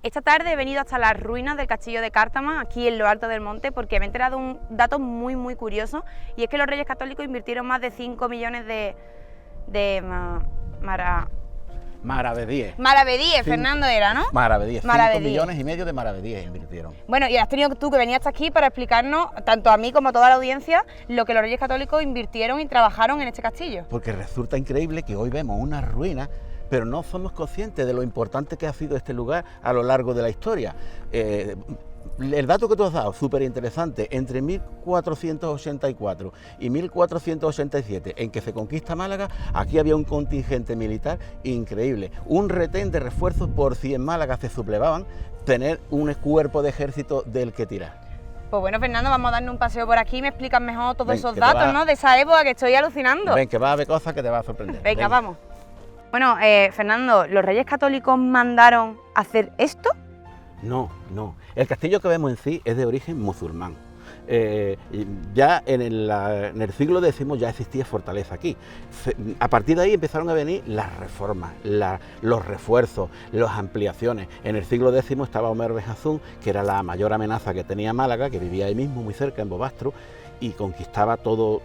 Esta tarde he venido hasta las ruinas del castillo de Cártama, aquí en lo alto del monte, porque me he enterado de un dato muy curioso, y es que los Reyes Católicos invirtieron más de 5 millones maravedíes, Fernando era, ¿no? Maravedíes, 5 Maravedíes. millones y medio de maravedíes invirtieron. Bueno, y has tenido tú que venir hasta aquí para explicarnos, tanto a mí como a toda la audiencia, lo que los Reyes Católicos invirtieron y trabajaron en este castillo. Porque resulta increíble que hoy vemos una ruina, pero no somos conscientes de lo importante que ha sido este lugar a lo largo de la historia. El dato que tú has dado, súper interesante, entre 1484 y 1487, en que se conquista Málaga, aquí había un contingente militar increíble, un retén de refuerzos por si en Málaga se sublevaban, tener un cuerpo de ejército del que tirar. Pues bueno, Fernando, vamos a darnos un paseo por aquí y me explicas mejor todos Ven, esos que datos, ¿no? De esa época, que estoy alucinando. Ven, que vas a ver cosas que te vas a sorprender. Venga, vamos. Bueno, Fernando, ¿los Reyes Católicos mandaron hacer esto? No. El castillo que vemos en sí es de origen musulmán. Ya en el siglo X ya existía fortaleza aquí. A partir de ahí empezaron a venir las reformas, los refuerzos, las ampliaciones. En el siglo X estaba Omer Benjazún, que era la mayor amenaza que tenía Málaga, que vivía ahí mismo, muy cerca, en Bobastro, y conquistaba todo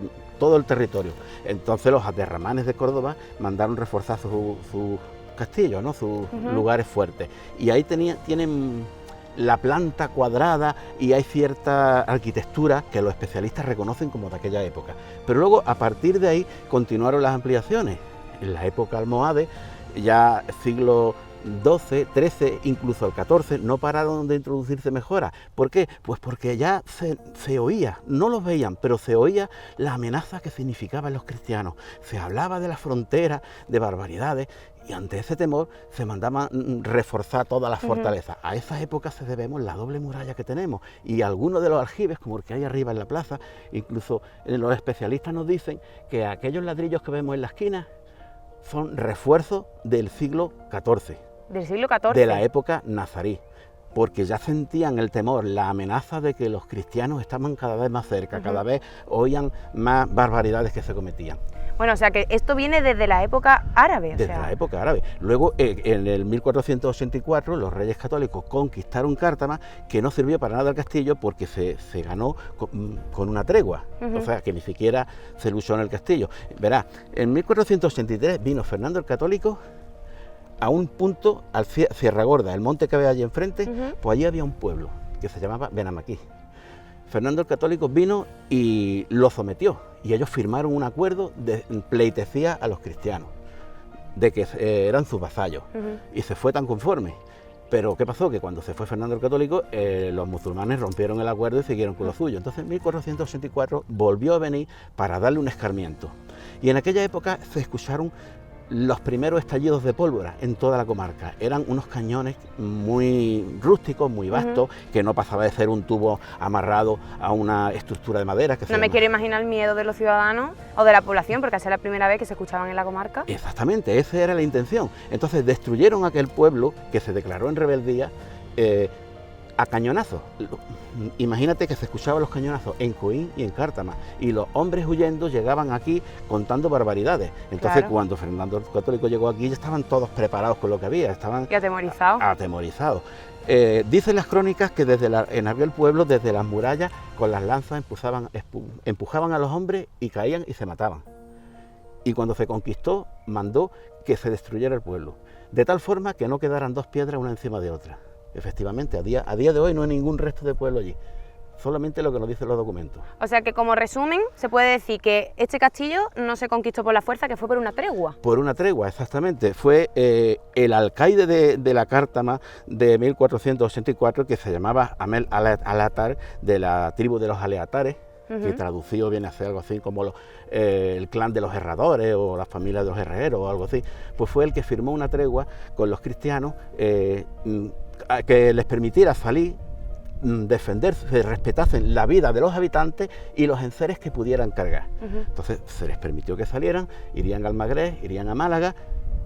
el territorio. Entonces los aterramanes de Córdoba mandaron reforzar sus castillos, ¿no? Sus lugares fuertes. Y ahí tienen la planta cuadrada y hay cierta arquitectura que los especialistas reconocen como de aquella época. Pero luego, a partir de ahí, continuaron las ampliaciones. En la época almohade, ya siglo XII, XIII, incluso el XIV, no pararon de introducirse mejoras. ¿Por qué? Pues porque ya se oía, no los veían, pero se oía la amenaza que significaban los cristianos. Se hablaba de la frontera, de barbaridades, y ante ese temor se mandaba reforzar todas las fortalezas. A esas épocas se debemos la doble muralla que tenemos, y algunos de los aljibes, como el que hay arriba en la plaza, incluso los especialistas nos dicen que aquellos ladrillos que vemos en la esquina son refuerzos del siglo XIV. Del siglo XIV. De la época nazarí, porque ya sentían el temor, la amenaza de que los cristianos estaban cada vez más cerca, cada vez oían más barbaridades que se cometían. Bueno, o sea que esto viene desde la época árabe. Desde la época árabe. Luego, en el 1484, los Reyes Católicos conquistaron Cártama, que no sirvió para nada el castillo porque se ganó con una tregua, o sea, que ni siquiera se luchó en el castillo. Verá, en 1483 vino Fernando el Católico a un punto, al Sierra Gorda, el monte que ve allí enfrente, pues allí había un pueblo que se llamaba Benamaquí. Fernando el Católico vino y lo sometió, y ellos firmaron un acuerdo de pleitesía a los cristianos, de que eran sus vasallos, y se fue tan conforme. Pero ¿qué pasó? Que cuando se fue Fernando el Católico, los musulmanes rompieron el acuerdo y siguieron con lo suyo. Entonces en 1484 volvió a venir para darle un escarmiento. Y en aquella época se escucharon los primeros estallidos de pólvora en toda la comarca. Eran unos cañones muy rústicos, muy vastos, que no pasaba de ser un tubo amarrado a una estructura de madera. No me quiero imaginar el miedo de los ciudadanos o de la población, porque esa es la primera vez que se escuchaban en la comarca. Exactamente, esa era la intención. Entonces destruyeron aquel pueblo que se declaró en rebeldía a cañonazos. Imagínate que se escuchaban los cañonazos en Coín y en Cártama, y los hombres huyendo llegaban aquí contando barbaridades. Entonces, cuando Fernando el Católico llegó aquí, ya estaban todos preparados con lo que había, estaban y atemorizados. Atemorizados. Dicen las crónicas que en aquel pueblo, desde las murallas, con las lanzas empujaban a los hombres y caían y se mataban. Y cuando se conquistó, mandó que se destruyera el pueblo, de tal forma que no quedaran dos piedras una encima de otra. Efectivamente, a día de hoy no hay ningún resto de pueblo allí, solamente lo que nos dicen los documentos. O sea que, como resumen, se puede decir que este castillo no se conquistó por la fuerza, que fue por una tregua. Por una tregua, exactamente. Fue el alcaide de la Cártama de 1484, que se llamaba Amel Alatar, de la tribu de los Aleatares, que traducido viene a ser algo así como el clan de los herradores o la familia de los herreros o algo así. Pues fue el que firmó una tregua con los cristianos que les permitiera salir, defenderse, respetasen la vida de los habitantes y los enseres que pudieran cargar. Entonces se les permitió que salieran, irían al Magreb, irían a Málaga,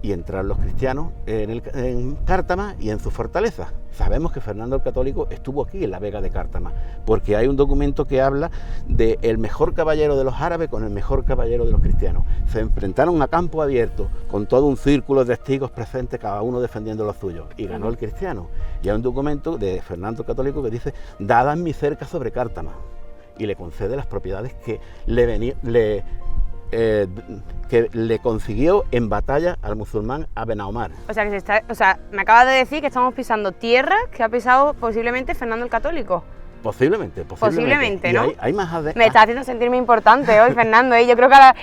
y entraron los cristianos en Cártama y en su fortaleza. Sabemos que Fernando el Católico estuvo aquí en la Vega de Cártama, porque hay un documento que habla de el mejor caballero de los árabes con el mejor caballero de los cristianos. Se enfrentaron a campo abierto, con todo un círculo de testigos presentes, cada uno defendiendo lo suyo, y ganó el cristiano. Y hay un documento de Fernando el Católico que dice: dada mi cerca sobre Cártama, y le concede las propiedades que le consiguió en batalla al musulmán Aben Omar. O sea, me acabas de decir que estamos pisando tierra que ha pisado posiblemente Fernando el Católico. Posiblemente, ¿no? Hay más me está haciendo sentirme importante hoy, Fernando. Yo creo que ahora,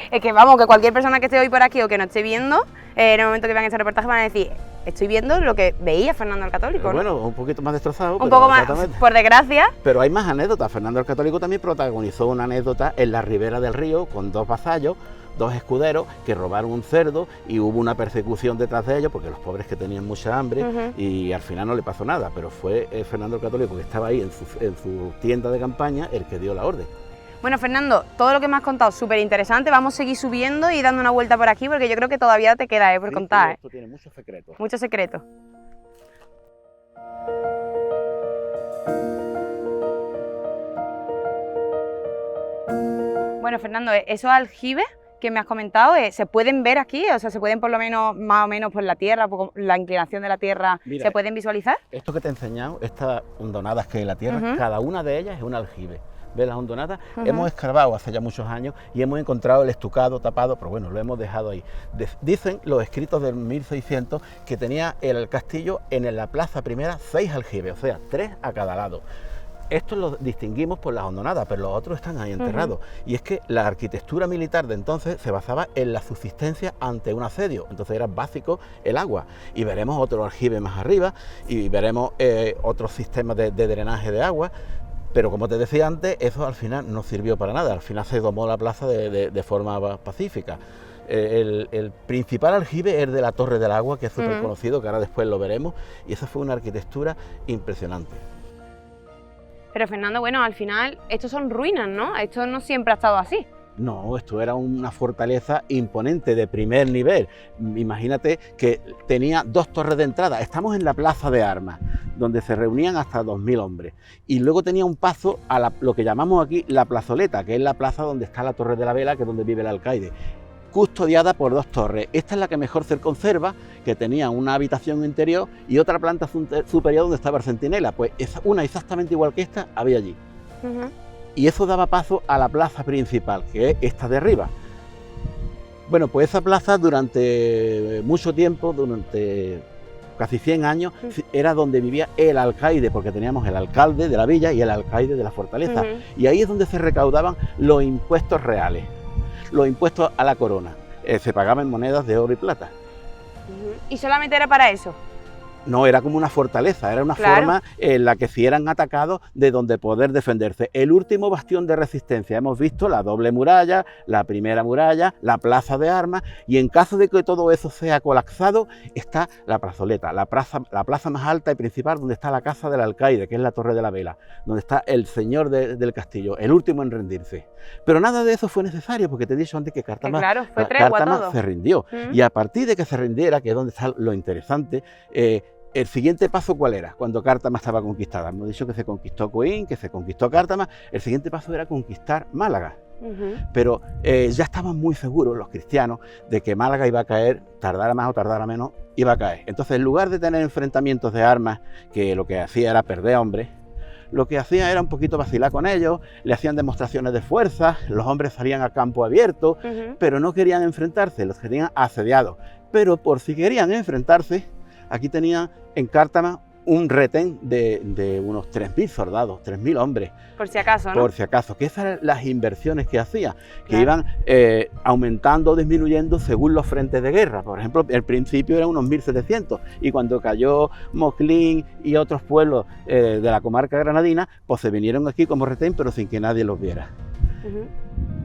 que cualquier persona que esté hoy por aquí o que no esté viendo, en el momento que vean este reportaje van a decir: estoy viendo lo que veía Fernando el Católico, ¿no? Bueno, un poquito más destrozado. Un poco más, por desgracia. Pero hay más anécdotas. Fernando el Católico también protagonizó una anécdota en la ribera del río con dos vasallos, dos escuderos que robaron un cerdo y hubo una persecución detrás de ellos porque los pobres que tenían mucha hambre y al final no le pasó nada, pero fue Fernando el Católico, que estaba ahí en su tienda de campaña, el que dio la orden. Bueno, Fernando, todo lo que me has contado es súper interesante. Vamos a seguir subiendo y dando una vuelta por aquí porque yo creo que todavía te queda por contar. Esto tiene muchos secretos. Muchos secretos. Bueno, Fernando, esos aljibes que me has comentado, ¿se pueden ver aquí? O sea, ¿se pueden por lo menos, más o menos por la tierra, por la inclinación de la tierra, se pueden visualizar? Esto que te he enseñado, estas hondonadas que hay en la tierra, cada una de ellas es un aljibe. ¿Ves las hondonadas? Hemos escarbado hace ya muchos años y hemos encontrado el estucado tapado, pero bueno, lo hemos dejado ahí. Dicen los escritos del 1600 que tenía el castillo en la plaza primera 6 aljibes, o sea, 3 a cada lado. Estos los distinguimos por las hondonadas, pero los otros están ahí enterrados. Y es que la arquitectura militar de entonces se basaba en la subsistencia ante un asedio, entonces era básico el agua. Y veremos otro aljibe más arriba y veremos otros sistemas de drenaje de agua. Pero como te decía antes, eso al final no sirvió para nada, al final se tomó la plaza de forma pacífica. El principal aljibe es de la Torre del Agua, que es súper conocido, que ahora después lo veremos, y esa fue una arquitectura impresionante. Pero Fernando, bueno, al final estos son ruinas, ¿no? Esto no siempre ha estado así. No, esto era una fortaleza imponente de primer nivel. Imagínate que tenía 2 torres de entrada. Estamos en la plaza de armas, donde se reunían hasta 2000 hombres. Y luego tenía un paso a lo que llamamos aquí la plazoleta, que es la plaza donde está la Torre de la Vela, que es donde vive el alcaide, custodiada por 2 torres. Esta es la que mejor se conserva, que tenía una habitación interior y otra planta superior donde estaba el centinela. Pues una exactamente igual que esta había allí. Y eso daba paso a la plaza principal, que es esta de arriba. Bueno, pues esa plaza durante mucho tiempo, durante casi 100 años, era donde vivía el alcaide, porque teníamos el alcalde de la villa y el alcaide de la fortaleza. Y ahí es donde se recaudaban los impuestos reales, los impuestos a la corona. Se pagaban en monedas de oro y plata. ¿Y solamente era para eso? No, era como una fortaleza, era una forma en la que si eran atacados de donde poder defenderse. El último bastión de resistencia, hemos visto la doble muralla, la primera muralla, la plaza de armas, y en caso de que todo eso sea colapsado, está la plazoleta, la plaza más alta y principal, donde está la casa del alcaide, que es la Torre de la Vela, donde está el señor del castillo, el último en rendirse. Pero nada de eso fue necesario, porque te he dicho antes que Cártama, Cártama se rindió. Y a partir de que se rindiera, que es donde está lo interesante, el siguiente paso, ¿cuál era? Cuando Cártama estaba conquistada. Hemos dicho que se conquistó Coín, que se conquistó Cártama. El siguiente paso era conquistar Málaga. Pero ya estaban muy seguros los cristianos de que Málaga iba a caer, tardara más o tardara menos, iba a caer. Entonces, en lugar de tener enfrentamientos de armas, que lo que hacía era perder hombres, lo que hacían era un poquito vacilar con ellos, le hacían demostraciones de fuerza, los hombres salían a campo abierto, pero no querían enfrentarse, los tenían asediados. Pero por si querían enfrentarse, aquí tenían en Cártama un retén de unos 3000 soldados, 3000 hombres. Por si acaso, ¿no? Por si acaso, que esas eran las inversiones que hacía, que iban aumentando o disminuyendo según los frentes de guerra. Por ejemplo, al principio eran unos 1700 y cuando cayó Moclín y otros pueblos de la comarca granadina, pues se vinieron aquí como retén, pero sin que nadie los viera.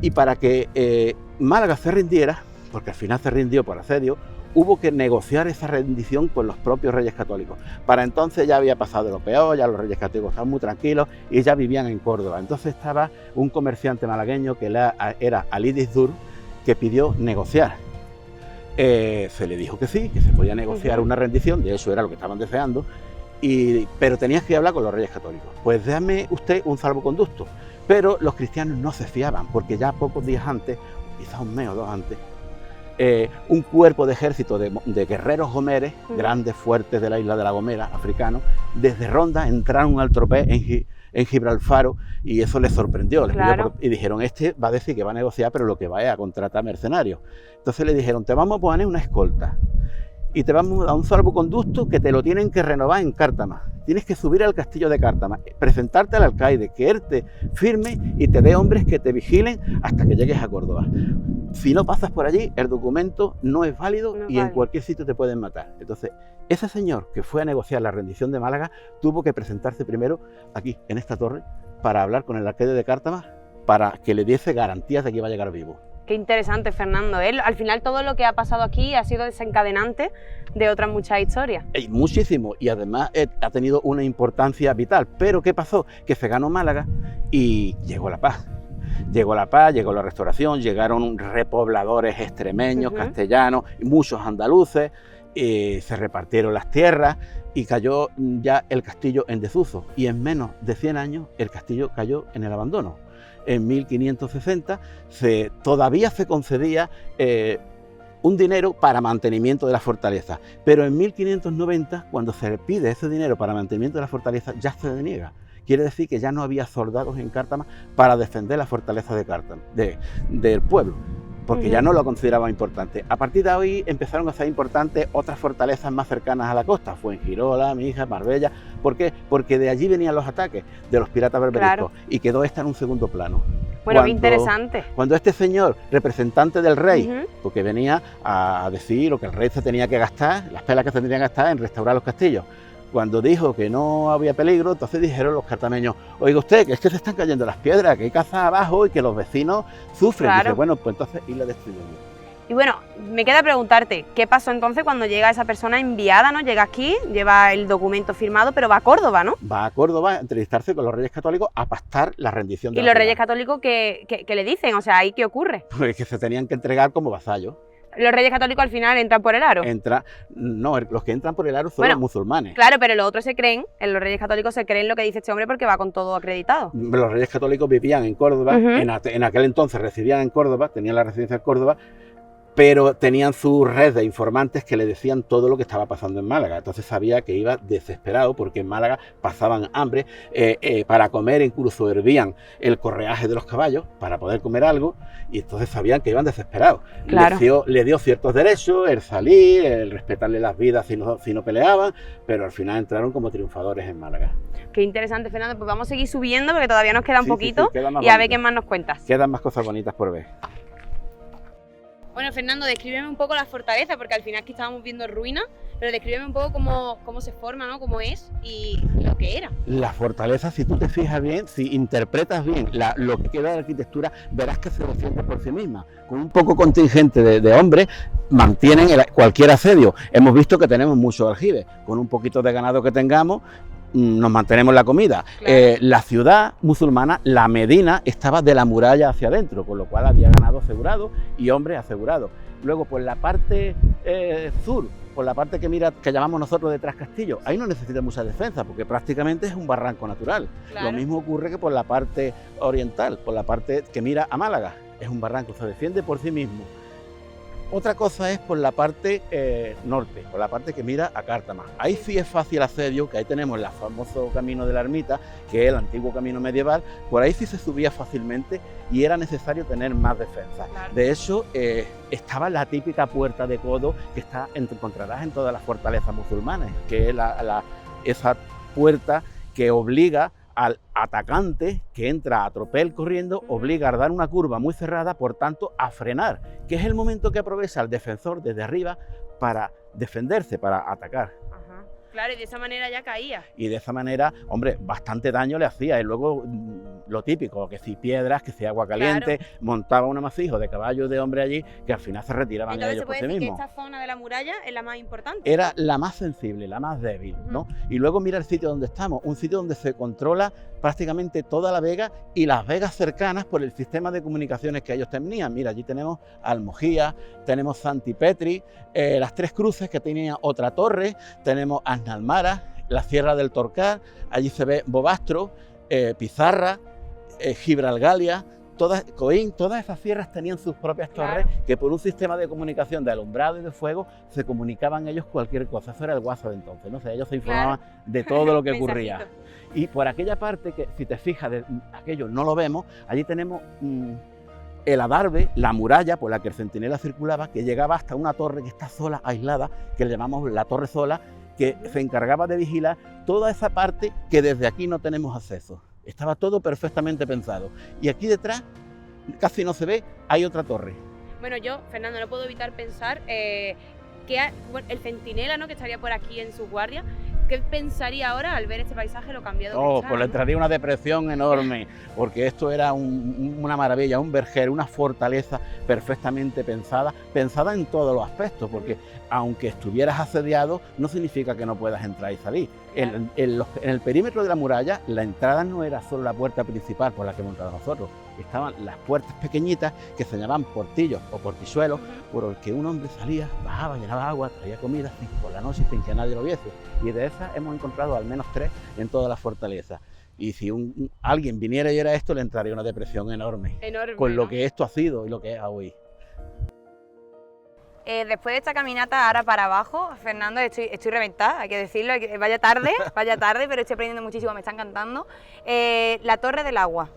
Y para que Málaga se rindiera, porque al final se rindió por asedio, hubo que negociar esa rendición con los propios reyes católicos. Para entonces ya había pasado lo peor, ya los reyes católicos estaban muy tranquilos y ya vivían en Córdoba. Entonces estaba un comerciante malagueño que era Alí Dizdur, que pidió negociar. Se le dijo que sí, que se podía negociar una rendición, de eso era lo que estaban deseando, pero tenías que hablar con los reyes católicos. Pues déjame usted un salvoconducto. Pero los cristianos no se fiaban, porque ya pocos días antes, quizás un mes o dos antes, un cuerpo de ejército de guerreros gomeres, grandes, fuertes de la isla de La Gomera, africanos, desde Ronda entraron al tropez en Gibraltar, y eso les sorprendió. Y dijeron, este va a decir que va a negociar, pero lo que va es a contratar mercenarios. Entonces le dijeron, te vamos a poner una escolta y te vamos a dar un salvoconducto que te lo tienen que renovar en Cártama. Tienes que subir al castillo de Cártama, presentarte al alcaide, que él te firme y te dé hombres que te vigilen hasta que llegues a Córdoba. Si no pasas por allí, el documento no es válido y en cualquier sitio te pueden matar. Entonces, ese señor que fue a negociar la rendición de Málaga tuvo que presentarse primero aquí, en esta torre, para hablar con el alcaide de Cártama, para que le diese garantías de que iba a llegar vivo. Qué interesante, Fernando. Al final todo lo que ha pasado aquí ha sido desencadenante de otras muchas historias. Muchísimo, y además ha tenido una importancia vital. Pero ¿qué pasó? Que se ganó Málaga y llegó la paz. Llegó la paz, llegó la restauración, llegaron repobladores extremeños, castellanos, muchos andaluces, se repartieron las tierras y cayó ya el castillo en desuso. Y en menos de 100 años el castillo cayó en el abandono. En 1560 todavía se concedía un dinero para mantenimiento de la fortaleza, pero en 1590, cuando se pide ese dinero para mantenimiento de la fortaleza, ya se deniega. Quiere decir que ya no había soldados en Cártama para defender la fortaleza de Cártama, del pueblo, porque ya no lo consideraba importante. A partir de ahí empezaron a ser importantes otras fortalezas más cercanas a la costa, Fuengirola, Mijas, Marbella. ¿Por qué? Porque de allí venían los ataques de los piratas berberiscos, y quedó esta en un segundo plano. Bueno, qué interesante. Cuando este señor, representante del rey, porque venía a decir lo que el rey se tenía que gastar, las pelas que se tenían que gastar en restaurar los castillos, cuando dijo que no había peligro, entonces dijeron los cartameños, oiga usted, que es que se están cayendo las piedras, que hay caza abajo y que los vecinos sufren. Dice, bueno, pues entonces irle destruyendo. Y bueno, me queda preguntarte, ¿qué pasó entonces cuando llega esa persona enviada, ¿no? Llega aquí, lleva el documento firmado, pero va a Córdoba, ¿no? Va a Córdoba a entrevistarse con los reyes católicos a pactar la rendición de la ciudad. ¿Y los reyes católicos qué le dicen? O sea, ¿ahí qué ocurre? Pues que se tenían que entregar como vasallos. ¿Los reyes católicos al final entran por el aro? No, los que entran por el aro son los musulmanes. Claro, pero los otros los reyes católicos se creen lo que dice este hombre porque va con todo acreditado. Los reyes católicos vivían en Córdoba, en aquel entonces residían en Córdoba, tenían la residencia en Córdoba, pero tenían su red de informantes que le decían todo lo que estaba pasando en Málaga. Entonces sabía que iba desesperado porque en Málaga pasaban hambre, para comer incluso hervían el correaje de los caballos para poder comer algo, y entonces sabían que iban desesperados. Claro. Le dio ciertos derechos, el salir, el respetarle las vidas si no peleaban, pero al final entraron como triunfadores en Málaga. Qué interesante, Fernando. Pues vamos a seguir subiendo porque todavía nos queda un poquito y a ver qué más nos cuentas. Quedan más cosas bonitas por ver. Bueno, Fernando, descríbeme un poco la fortaleza, porque al final aquí estábamos viendo ruinas, pero descríbeme un poco cómo se forma, ¿no? Cómo es y lo que era. La fortaleza, si tú te fijas bien, si interpretas bien lo que queda de la arquitectura, verás que se defiende por sí misma. Con un poco contingente de hombres, mantienen cualquier asedio. Hemos visto que tenemos muchos aljibes. Con un poquito de ganado que tengamos, nos mantenemos la comida. Claro. La ciudad musulmana, la Medina, estaba de la muralla hacia adentro, con lo cual había ganado asegurado y hombres asegurados. Luego, por la parte sur, por la parte que llamamos nosotros detrás Castillo, ahí no necesita mucha defensa, porque prácticamente es un barranco natural. Claro. Lo mismo ocurre que por la parte oriental, por la parte que mira a Málaga, es un barranco, se defiende por sí mismo. Otra cosa es por la parte norte, por la parte que mira a Cártama. Ahí sí es fácil asedio, que ahí tenemos el famoso camino de la ermita, que es el antiguo camino medieval. Por ahí sí se subía fácilmente y era necesario tener más defensa. Claro. De hecho, estaba la típica puerta de codo que encontrarás en todas las fortalezas musulmanas, que es esa puerta que obliga al atacante que entra a tropel corriendo, obliga a dar una curva muy cerrada, por tanto a frenar, que es el momento que aprovecha el defensor desde arriba para defenderse, para atacar. Claro, y de esa manera ya caía. Y de esa manera, hombre, bastante daño le hacía, y luego lo típico, que si piedras, que si agua caliente, montaba un amasijo de caballos de hombres allí que al final se retiraban. Entonces ellos por sí se puede decir mismos. que esta zona de la muralla es la más importante. Era la más sensible, la más débil, ¿no? Y luego mira el sitio donde estamos, un sitio donde se controla prácticamente toda la vega y las vegas cercanas por el sistema de comunicaciones que ellos tenían. Mira, allí tenemos Almojía, tenemos Santipetri, las Tres Cruces, que tenía otra torre, tenemos Asnalmara, la Sierra del Torcar, allí se ve Bobastro, Pizarra, Gibralgalia, Coín, todas esas sierras tenían sus propias torres que por un sistema de comunicación de alumbrado y de fuego se comunicaban ellos cualquier cosa. Eso era el WhatsApp de entonces, ¿no? O sea, ellos se informaban de todo lo que ocurría. Y por aquella parte, que si te fijas, de aquello no lo vemos, allí tenemos el adarve, la muralla por la que el centinela circulaba, que llegaba hasta una torre que está sola, aislada, que le llamamos la Torre Sola, que se encargaba de vigilar toda esa parte que desde aquí no tenemos acceso. Estaba todo perfectamente pensado. Y aquí detrás, casi no se ve, hay otra torre. Bueno, yo, Fernando, no puedo evitar pensar que el centinela, ¿no?, que estaría por aquí en su guardia, ¿qué pensaría ahora al ver este paisaje, lo cambiado que está? Pues le entraría una depresión enorme, porque esto era una maravilla, un vergel, una fortaleza perfectamente pensada en todos los aspectos, porque aunque estuvieras asediado, no significa que no puedas entrar y salir. En el perímetro de la muralla, la entrada no era solo la puerta principal por la que hemos entrado nosotros, estaban las puertas pequeñitas que se llamaban portillos o portizuelos, por los que un hombre salía, bajaba, llenaba agua, traía comida por la noche sin que nadie lo viese. Y de esas hemos encontrado al menos 3 en toda la fortaleza. Y si alguien viniera y era esto, le entraría una depresión enorme. Con lo que esto ha sido y lo que es hoy. Después de esta caminata ahora para abajo, Fernando, estoy reventada, hay que decirlo, vaya tarde, pero estoy aprendiendo muchísimo, me está encantando. La Torre del Agua,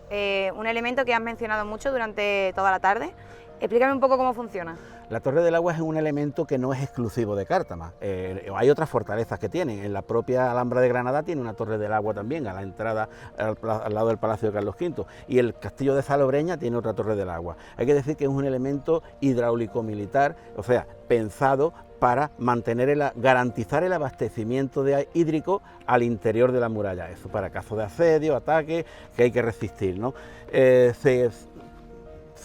un elemento que has mencionado mucho durante toda la tarde. Explícame un poco cómo funciona. La Torre del Agua es un elemento que no es exclusivo de Cártama. Hay otras fortalezas que tienen. En la propia Alhambra de Granada tiene una Torre del Agua también, a la entrada al lado del Palacio de Carlos V. Y el Castillo de Salobreña tiene otra Torre del Agua. Hay que decir que es un elemento hidráulico-militar, o sea, pensado para garantizar el abastecimiento hídrico al interior de la muralla. Eso para caso de asedio, ataque, que hay que resistir, ¿no? Se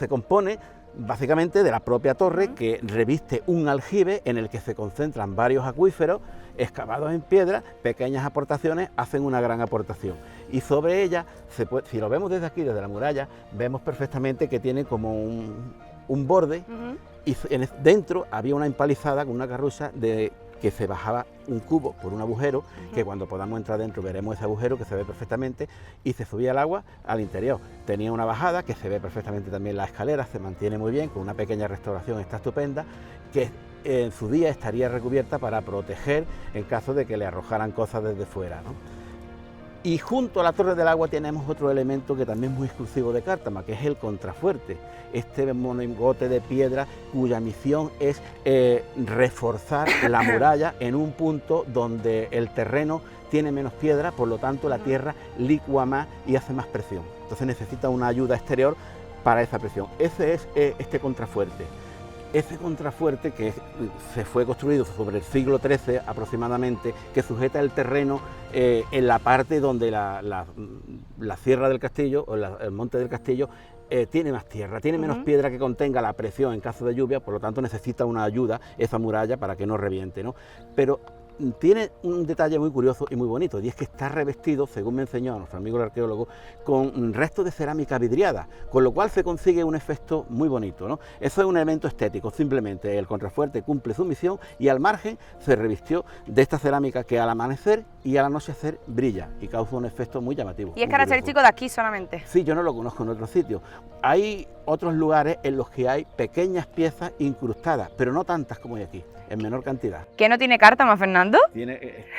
compone básicamente de la propia torre, que reviste un aljibe en el que se concentran varios acuíferos excavados en piedra. Pequeñas aportaciones hacen una gran aportación, y sobre ella, si lo vemos desde aquí, desde la muralla, vemos perfectamente que tiene como un borde, y dentro había una empalizada con una carrucha que se bajaba un cubo por un agujero, que cuando podamos entrar dentro veremos ese agujero que se ve perfectamente, y se subía el agua al interior. Tenía una bajada que se ve perfectamente también, la escalera se mantiene muy bien, con una pequeña restauración, está estupenda, que en su día estaría recubierta para proteger en caso de que le arrojaran cosas desde fuera, ¿no? Y junto a la Torre del Agua tenemos otro elemento que también es muy exclusivo de Cártama, que es el contrafuerte. Este monigote de piedra cuya misión es reforzar la muralla en un punto donde el terreno tiene menos piedra, por lo tanto la tierra licúa más y hace más presión. Entonces necesita una ayuda exterior para esa presión. Ese es este contrafuerte. Ese contrafuerte, que se fue construido sobre el siglo XIII aproximadamente, que sujeta el terreno en la parte donde la Sierra del Castillo o el Monte del Castillo tiene más tierra, tiene menos piedra que contenga la presión en caso de lluvia, por lo tanto necesita una ayuda esa muralla para que no reviente, ¿no? Pero tiene un detalle muy curioso y muy bonito, y es que está revestido, según me enseñó nuestro amigo el arqueólogo, con restos de cerámica vidriada, con lo cual se consigue un efecto muy bonito, ¿no? Eso es un elemento estético, simplemente el contrafuerte cumple su misión, y al margen se revistió de esta cerámica que al amanecer y al anochecer brilla y causa un efecto muy llamativo. ¿Y es característico de aquí solamente? Sí, yo no lo conozco en otros sitios. Hay otros lugares en los que hay pequeñas piezas incrustadas, pero no tantas como hay aquí, en menor cantidad. ¿Qué no tiene Cártama, Fernando?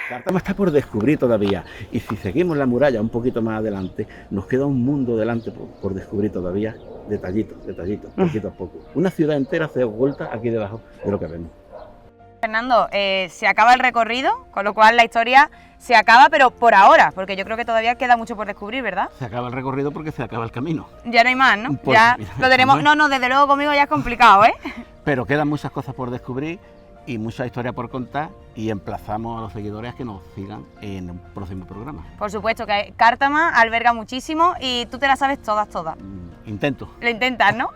Cártama está por descubrir todavía, y si seguimos la muralla un poquito más adelante, nos queda un mundo delante por descubrir todavía, detallitos, poquito a poco. Una ciudad entera se oculta aquí debajo de lo que vemos. Fernando, se acaba el recorrido, con lo cual la historia se acaba, pero por ahora, porque yo creo que todavía queda mucho por descubrir, ¿verdad? Se acaba el recorrido porque se acaba el camino. Ya no hay más, ¿no? Pues, ya mira, lo tenemos. No, desde luego conmigo ya es complicado, ¿eh? Pero quedan muchas cosas por descubrir, y mucha historia por contar, y emplazamos a los seguidores a que nos sigan en un próximo programa. Por supuesto que Cártama alberga muchísimo y tú te las sabes todas. Intento. Lo intentas, ¿no?